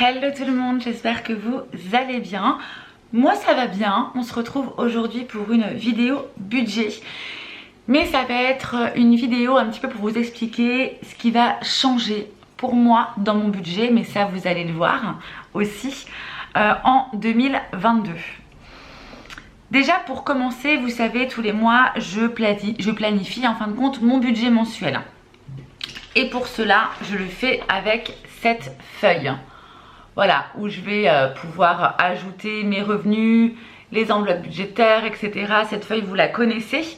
Hello tout le monde, j'espère que vous allez bien. Moi ça va bien, on se retrouve aujourd'hui pour une vidéo budget. Mais ça va être une vidéo un petit peu pour vous expliquer ce qui va changer pour moi dans mon budget. Mais ça vous allez le voir aussi en 2022. Déjà pour commencer, vous savez tous les mois je planifie en fin de compte mon budget mensuel. Et pour cela je le fais avec cette feuille. Voilà, où je vais pouvoir ajouter mes revenus, les enveloppes budgétaires, etc. Cette feuille, vous la connaissez.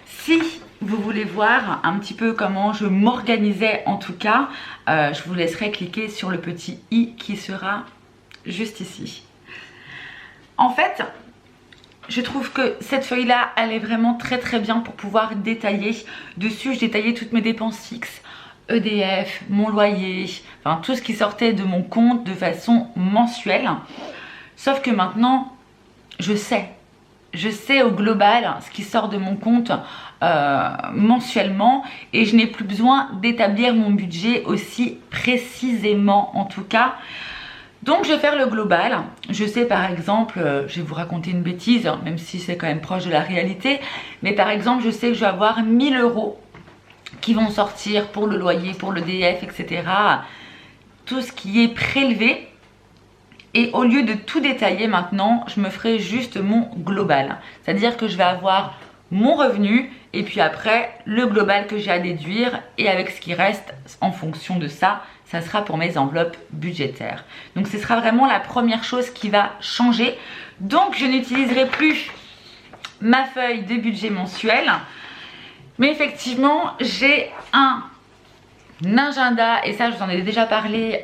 Si vous voulez voir un petit peu comment je m'organisais en tout cas, je vous laisserai cliquer sur le petit i qui sera juste ici. En fait, je trouve que cette feuille-là, elle est vraiment très bien pour pouvoir détailler. Dessus, je détaillais toutes mes dépenses fixes. EDF, mon loyer, enfin tout ce qui sortait de mon compte de façon mensuelle. Sauf que maintenant, je sais au global ce qui sort de mon compte mensuellement et je n'ai plus besoin d'établir mon budget aussi précisément en tout cas. Donc je vais faire le global. Je sais par exemple, je vais vous raconter une bêtise, même si c'est quand même proche de la réalité, mais par exemple je sais que je vais avoir 1000 € qui vont sortir pour le loyer, pour le DF, etc. Tout ce qui est prélevé. Et au lieu de tout détailler maintenant, je me ferai juste mon global. C'est-à-dire que je vais avoir mon revenu et puis après le global que j'ai à déduire. Et avec ce qui reste en fonction de ça, ça sera pour mes enveloppes budgétaires. Donc ce sera vraiment la première chose qui va changer. Donc je n'utiliserai plus ma feuille de budget mensuel. Mais effectivement, j'ai un agenda, et ça je vous en ai déjà parlé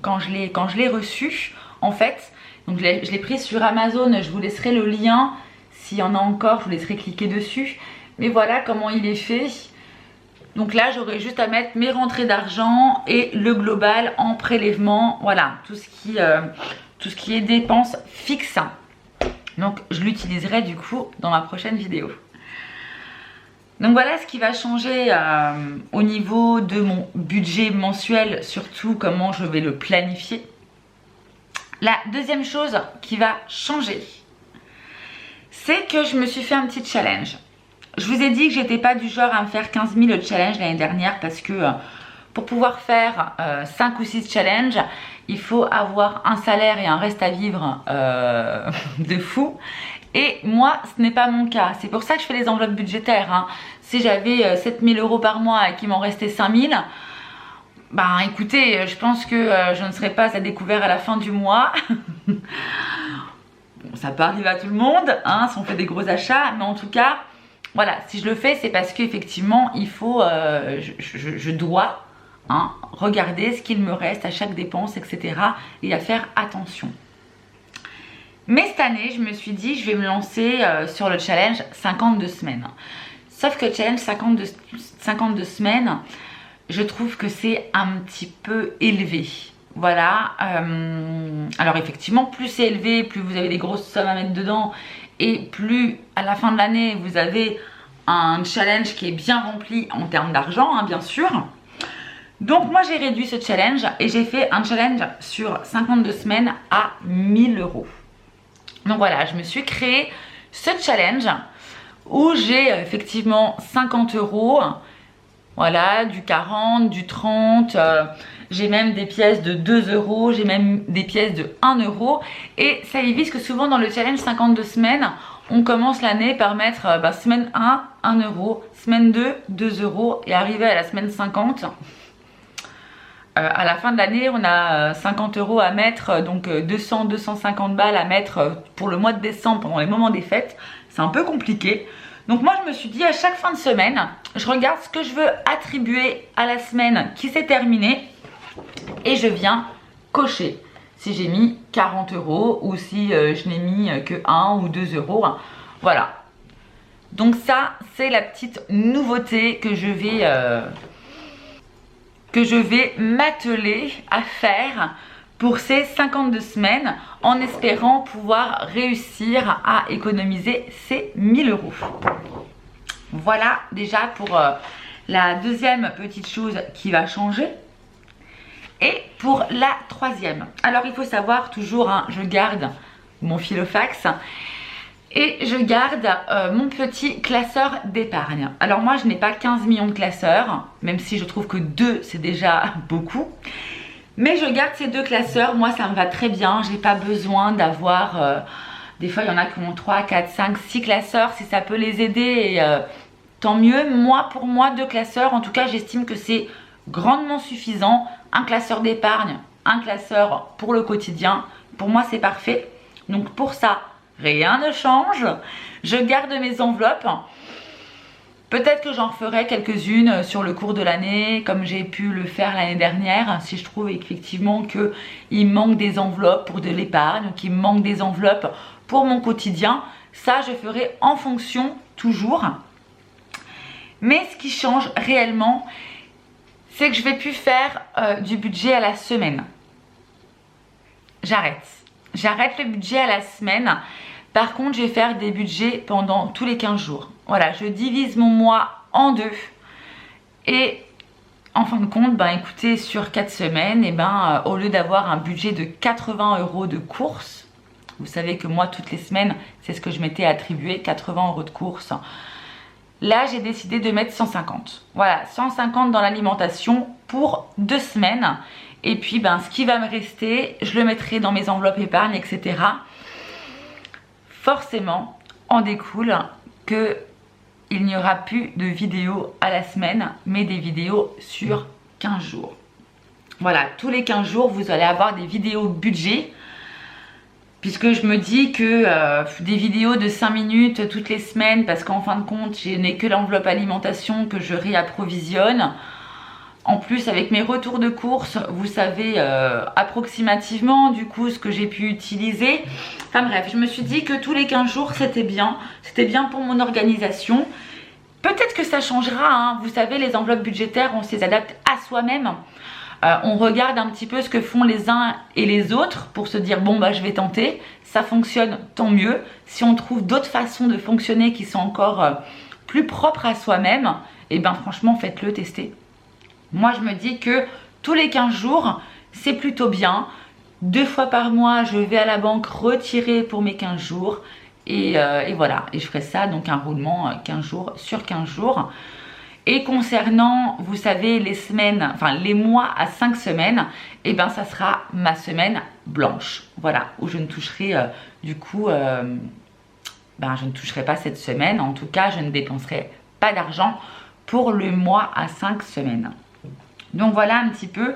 quand je l'ai reçu en fait. Donc je l'ai pris sur Amazon, je vous laisserai le lien, s'il y en a encore, je vous laisserai cliquer dessus. Mais voilà comment il est fait. Donc là j'aurai juste à mettre mes rentrées d'argent et le global en prélèvement. Voilà, tout ce qui est dépenses fixes. Donc je l'utiliserai du coup dans ma prochaine vidéo. Donc voilà ce qui va changer au niveau de mon budget mensuel, surtout comment je vais le planifier. La deuxième chose qui va changer, c'est que je me suis fait un petit challenge. Je vous ai dit que j'étais pas du genre à me faire 15 000 challenges l'année dernière parce que pour pouvoir faire 5 ou 6 challenges, il faut avoir un salaire et un reste à vivre de fou. Et moi, ce n'est pas mon cas. C'est pour ça que je fais les enveloppes budgétaires. Hein. Si j'avais 7 000 € par mois et qu'il m'en restait 5 000, ben écoutez, je pense que je ne serais pas à découvert à la fin du mois. Bon, ça peut arriver à tout le monde, hein, si on fait des gros achats. Mais en tout cas, voilà, si je le fais, c'est parce qu'effectivement, il faut, je dois regarder ce qu'il me reste à chaque dépense, etc. et à faire attention. Mais cette année, je me suis dit, je vais me lancer sur le challenge 52 semaines. Sauf que le challenge 52 semaines, je trouve que c'est un petit peu élevé. Voilà. Alors effectivement, plus c'est élevé, plus vous avez des grosses sommes à mettre dedans et plus à la fin de l'année, vous avez un challenge qui est bien rempli en termes d'argent, hein, bien sûr. Donc moi, j'ai réduit ce challenge et j'ai fait un challenge sur 52 semaines à 1000 €. Donc voilà, je me suis créé ce challenge où j'ai effectivement 50 €, voilà, du 40, du 30, j'ai même des pièces de 2 €, j'ai même des pièces de 1 €. Et ça évite que souvent dans le challenge 52 semaines, on commence l'année par mettre semaine 1, 1 €, semaine 2, 2 € et arriver à la semaine 50. À la fin de l'année, on a 50 € à mettre, donc 200-250 balles à mettre pour le mois de décembre pendant les moments des fêtes. C'est un peu compliqué. Donc moi, je me suis dit à chaque fin de semaine, je regarde ce que je veux attribuer à la semaine qui s'est terminée et je viens cocher si j'ai mis 40 € ou si je n'ai mis que 1 ou 2 €. Voilà. Donc ça, c'est la petite nouveauté que je vais m'atteler à faire pour ces 52 semaines en espérant pouvoir réussir à économiser ces 1000 €. Voilà déjà pour la deuxième petite chose qui va changer. Et pour la troisième. Alors il faut savoir toujours, hein, je garde mon filofax et je garde mon petit classeur d'épargne. Alors moi je n'ai pas 15 millions de classeurs, même si je trouve que 2 c'est déjà beaucoup. Mais je garde ces 2 classeurs, moi ça me va très bien, j'ai pas besoin d'avoir... des fois il y en a qui ont 3, 4, 5, 6 classeurs, si ça peut les aider, et, tant mieux. Moi, pour moi, 2 classeurs, en tout cas j'estime que c'est grandement suffisant. Un classeur d'épargne, un classeur pour le quotidien, pour moi c'est parfait. Donc pour ça, rien ne change, je garde mes enveloppes. Peut-être que j'en ferai quelques-unes sur le cours de l'année, comme j'ai pu le faire l'année dernière, si je trouve effectivement qu'il manque des enveloppes pour de l'épargne, qu'il manque des enveloppes pour mon quotidien. Ça, je ferai en fonction toujours. Mais ce qui change réellement, c'est que je vais plus faire du budget à la semaine. J'arrête le budget à la semaine. Par contre, je vais faire des budgets pendant tous les 15 jours. Voilà, je divise mon mois en 2. Et en fin de compte, ben, écoutez, sur 4 semaines, et ben, au lieu d'avoir un budget de 80 € de course, vous savez que moi, toutes les semaines, c'est ce que je m'étais attribué, 80 € de course. Là, j'ai décidé de mettre 150. Voilà, 150 dans l'alimentation pour 2 semaines. Et puis, ben, ce qui va me rester, je le mettrai dans mes enveloppes épargne, etc. Forcément, en découle qu'il n'y aura plus de vidéos à la semaine, mais des vidéos sur 15 jours. Voilà, tous les 15 jours, vous allez avoir des vidéos budget. Puisque je me dis que des vidéos de 5 minutes toutes les semaines, parce qu'en fin de compte, je n'ai que l'enveloppe alimentation que je réapprovisionne. En plus, avec mes retours de courses, vous savez approximativement du coup ce que j'ai pu utiliser. Enfin bref, je me suis dit que tous les 15 jours, c'était bien. C'était bien pour mon organisation. Peut-être que ça changera, hein. Vous savez, les enveloppes budgétaires, on se les adapte à soi-même. On regarde un petit peu ce que font les uns et les autres pour se dire bon bah je vais tenter, ça fonctionne, tant mieux. Si on trouve d'autres façons de fonctionner qui sont encore plus propres à soi-même, et ben franchement faites-le, tester. Moi je me dis que tous les 15 jours c'est plutôt bien. 2 fois par mois je vais à la banque retirer pour mes 15 jours et voilà, et je ferai ça, donc un roulement 15 jours sur 15 jours. Et concernant, vous savez, les semaines, enfin les mois à 5 semaines, et ben ça sera ma semaine blanche. Voilà, où je ne toucherai du coup, je ne toucherai pas cette semaine. En tout cas, je ne dépenserai pas d'argent pour le mois à 5 semaines. Donc voilà un petit peu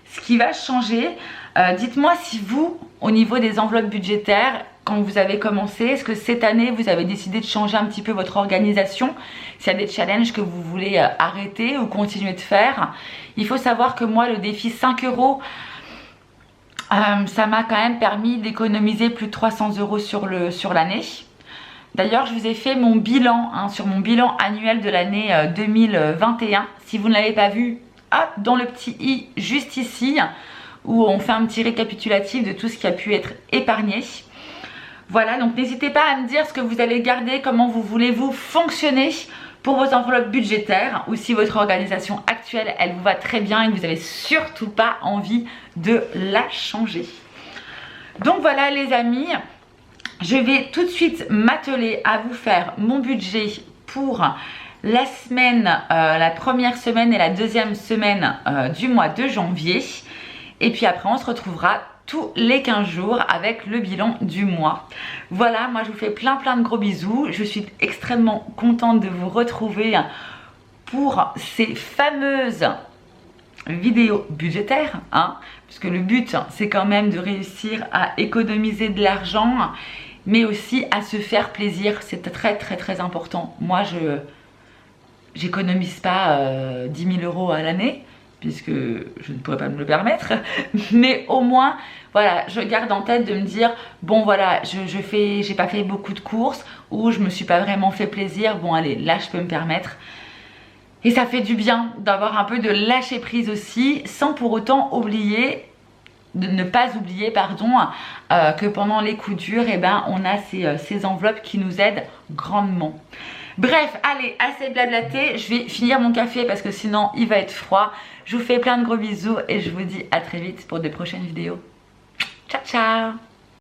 ce qui va changer. Dites-moi si vous, au niveau des enveloppes budgétaires, quand vous avez commencé, est-ce que cette année vous avez décidé de changer un petit peu votre organisation? S'il y a des challenges que vous voulez arrêter ou continuer de faire. Il faut savoir que moi le défi 5 €, ça m'a quand même permis d'économiser plus de 300 € sur l'année. D'ailleurs je vous ai fait mon bilan, sur mon bilan annuel de l'année 2021. Si vous ne l'avez pas vu, hop, dans le petit i juste ici, où on fait un petit récapitulatif de tout ce qui a pu être épargné. Voilà, donc n'hésitez pas à me dire ce que vous allez garder, comment vous voulez vous fonctionner pour vos enveloppes budgétaires, ou si votre organisation actuelle, elle vous va très bien et que vous n'avez surtout pas envie de la changer. Donc voilà les amis, je vais tout de suite m'atteler à vous faire mon budget pour la semaine, la première semaine et la deuxième semaine du mois de janvier. Et puis après on se retrouvera tous les 15 jours avec le bilan du mois. Voilà, moi je vous fais plein de gros bisous. Je suis extrêmement contente de vous retrouver pour ces fameuses vidéos budgétaires, puisque le but c'est quand même de réussir à économiser de l'argent, mais aussi à se faire plaisir. C'est très important. Moi j'économise pas 10 000 € à l'année, puisque je ne pourrais pas me le permettre, mais au moins voilà, je garde en tête de me dire bon voilà, j'ai pas fait beaucoup de courses, ou je me suis pas vraiment fait plaisir, bon allez, là je peux me permettre. Et ça fait du bien d'avoir un peu de lâcher prise aussi, sans pour autant oublier, de ne pas oublier pardon, que pendant les coups durs, on a ces enveloppes qui nous aident grandement. Bref, allez, assez blablaté. Je vais finir mon café parce que sinon il va être froid. Je vous fais plein de gros bisous et je vous dis à très vite pour de prochaines vidéos. Ciao, ciao!